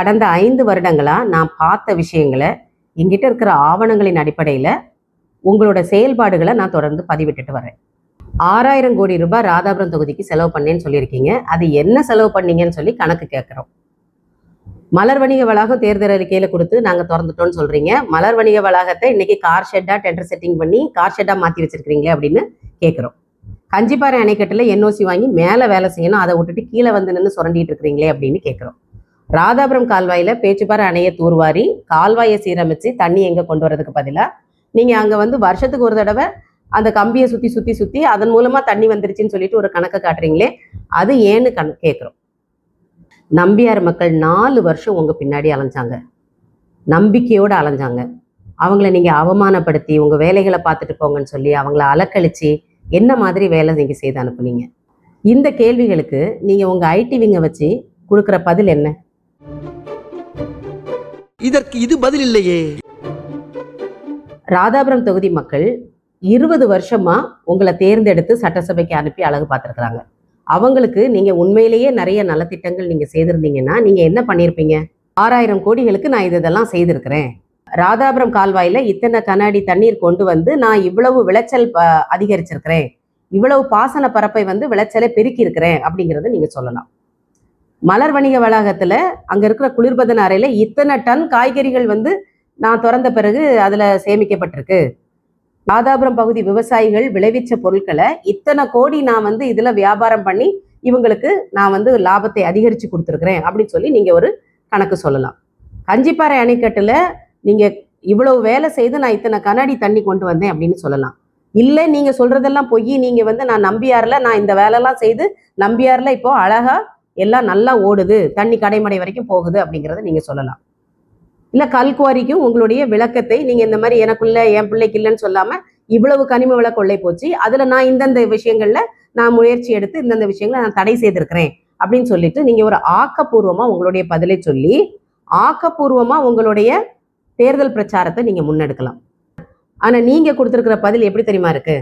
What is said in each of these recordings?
கடந்த 5 வருடங்களா நான் பார்த்த விஷயங்களை எங்கிட்ட இருக்கிற ஆவணங்களின் அடிப்படையில் உங்களோட செயல்பாடுகளை நான் தொடர்ந்து பதிவிட்டுட்டு வரேன். 6000 கோடி ரூபாய் ராதாபுரம் தொகுதிக்கு செலவு பண்ணேன்னு சொல்லியிருக்கீங்க. அது என்ன செலவு பண்ணீங்கன்னு சொல்லி கணக்கு கேட்குறோம். மலர் வணிக வளாகம் தேர்தல் அறிக்கையில கொடுத்து நாங்கள் திறந்துட்டோம்னு சொல்றீங்க. மலர் வணிக வளாகத்தை இன்னைக்கு கார் ஷெட்டா டெண்டர் செட்டிங் பண்ணி கார் ஷெட்டா மாற்றி வச்சிருக்கீங்களே அப்படின்னு கேட்குறோம். கஞ்சிப்பாறை அணைக்கட்டில் என்ஓசி வாங்கி மேலே வேலை செய்யணும், அதை விட்டுட்டு கீழே வந்து நின்று சுரண்டிட்டு இருக்கிறீங்களே அப்படின்னு கேட்குறோம். ராதாபுரம் கால்வாயில் பேச்சுப்பாறை அணையை தூர்வாரி கால்வாயை சீரமைச்சு தண்ணி எங்கே கொண்டு வரதுக்கு பதிலாக நீங்கள் அங்கே வந்து வருஷத்துக்கு ஒரு தடவை அந்த கம்பியை சுற்றி அதன் மூலமாக தண்ணி வந்துருச்சுன்னு சொல்லிட்டு ஒரு கணக்கை காட்டுறீங்களே, அது ஏன்னு கேட்குறோம். நம்பியார் மக்கள் 4 வருஷம் உங்கள் பின்னாடி அலைஞ்சாங்க, நம்பிக்கையோடு அலைஞ்சாங்க. அவங்கள நீங்கள் அவமானப்படுத்தி உங்கள் வேலைகளை பார்த்துட்டு போங்கன்னு சொல்லி அவங்கள அலக்கழிச்சு என்ன மாதிரி வேலை நீங்கள் செய்து அனுப்புனீங்க? இந்த கேள்விகளுக்கு நீங்கள் உங்கள் ஐடிவிங்க வச்சு கொடுக்குற பதில் என்ன? இதற்கு இது பதில் இல்லையே. ராதாபுரம் தொகுதி மக்கள் 20 வருஷமா உங்களை தேர்ந்தெடுத்து சட்டசபைக்கு அனுப்பி அழகு பார்த்துருக்குறாங்க. அவங்களுக்கு நீங்க உண்மையிலேயே நிறைய நலத்திட்டங்கள் நீங்க செய்திருந்தீங்கன்னா நீங்க என்ன பண்ணியிருப்பீங்க? 6000 கோடிகளுக்கு நான் இதெல்லாம் செய்திருக்கிறேன், ராதாபுரம் கால்வாயில இத்தனை கண்ணாடி தண்ணீர் கொண்டு வந்து நான் இவ்வளவு விளைச்சல் அதிகரிச்சிருக்கிறேன், இவ்வளவு பாசன பரப்பை வந்து விளைச்சலை பெருக்கி இருக்கிறேன் அப்படிங்கிறத நீங்க சொல்லலாம். மலர் வணிக வளாகத்துல அங்க இருக்கிற குளிர்பதன அறையில இத்தனை டன் காய்கறிகள் வந்து நான் திறந்த பிறகு அதுல சேமிக்கப்பட்டிருக்கு, ராதாபுரம் பகுதி விவசாயிகள் விளைவிச்ச பொருட்களை இத்தனை கோடி நான் வந்து இதுல வியாபாரம் பண்ணி இவங்களுக்கு நான் வந்து லாபத்தை அதிகரிச்சு கொடுத்துருக்குறேன் அப்படின்னு சொல்லி நீங்க ஒரு கணக்கு சொல்லலாம். கஞ்சிப்பாறை அணைக்கட்டுல நீங்க இவ்வளவு வேலை செய்து நான் இத்தனை கண்ணாடி தண்ணி கொண்டு வந்தேன் அப்படின்னு சொல்லலாம். இல்லை நீங்க சொல்றதெல்லாம் பொய், நீங்க வந்து நான் நம்பியார்ல நான் இந்த வேலைலாம் செய்து நம்பியார்ல இப்போ அழகா எல்லாம் நல்லா ஓடுது, தண்ணி கடைமடை வரைக்கும் போகுது அப்படிங்கிறத நீங்க சொல்லலாம். இல்லை கல்குவாரிக்கும் உங்களுடைய விளக்கத்தை நீங்க இந்த மாதிரி எனக்குள்ள என் பிள்ளைக்கு இல்லைன்னு சொல்லாம இவ்வளவு கனிம வள கொள்ளை போச்சு, அதுல நான் இந்தந்த விஷயங்கள்ல நான் முயற்சி எடுத்து இந்தந்த விஷயங்களை நான் தடை செய்திருக்கிறேன் அப்படின்னு சொல்லிட்டு நீங்க ஒரு ஆக்கப்பூர்வமா உங்களுடைய பதிலை சொல்லி ஆக்கப்பூர்வமா உங்களுடைய தேர்தல் பிரச்சாரத்தை நீங்க முன்னெடுக்கலாம். ஆனா நீங்க கொடுத்திருக்கிற பதில் எப்படி தெரியுமா இருக்கு?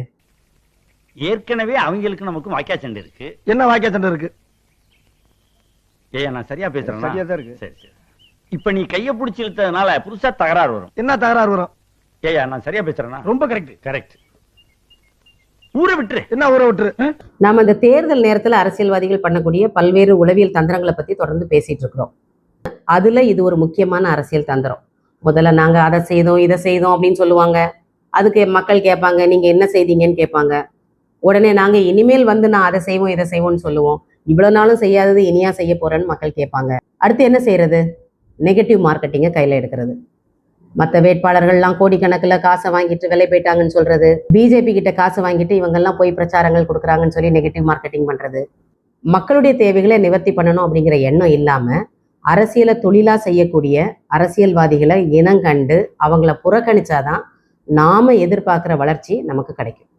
ஏற்கனவே அவங்களுக்கு நமக்கு வாக்கியா சண்டை இருக்கு. என்ன வாக்கியா சண்டை இருக்கு? ஏய் நான் சரியா பேசுறேன்? சரியா தான் இருக்கு. சரி சரி. இப்ப நீ கைய பிடிச்சி இழுத்ததுனால புதுசா தகராறு வரும். என்ன தகராறு வரும்? ஏயா நான் சரியா பேசுறேன்னா? ரொம்ப கரெக்ட். கரெக்ட். ஊரை விட்டுரு. என்ன ஊரை விட்டுரு? நாம இந்த தேர்தல் நேரத்துல அரசியல்வாதிகள் பண்ணக்கூடிய பல்வேறு உளவியல் தந்திரங்களை பத்தி தொடர்ந்து பேசிட்டு இருக்கிறோம். அதுல இது ஒரு முக்கியமான அரசியல் தந்திரம். முதல்ல நாங்க அதை செய்தோம் இதை செய்தோம் அப்படின்னு சொல்லுவாங்க. அதுக்கு மக்கள் கேட்பாங்க நீங்க என்ன செய்தீங்கன்னு கேட்பாங்க. உடனே நாங்க இனிமேல் வந்து நான் அதை செய்வோம் இதை செய்வோம்னு சொல்லுவோம். இவ்வளவு நாளும் செய்யாதது இனியா செய்ய போறேன்னு மக்கள் கேட்பாங்க. அடுத்து என்ன செய்யறது? நெகட்டிவ் மார்க்கெட்டிங்கை கையில் எடுக்கிறது. மற்ற வேட்பாளர்கள்லாம் கோடிக்கணக்கில் காசை வாங்கிட்டு விலை போயிட்டாங்கன்னு சொல்றது, பிஜேபி கிட்ட காசு வாங்கிட்டு இவங்கெல்லாம் போய் பிரச்சாரங்கள் கொடுக்குறாங்கன்னு சொல்லி நெகட்டிவ் மார்க்கெட்டிங் பண்றது. மக்களுடைய தேவைகளை நிவர்த்தி பண்ணணும் அப்படிங்கிற எண்ணம் இல்லாம அரசியலை தொழிலா செய்யக்கூடிய அரசியல்வாதிகளை இனங்கண்டு அவங்கள புறக்கணிச்சாதான் நாம எதிர்பார்க்குற வளர்ச்சி நமக்கு கிடைக்கும்.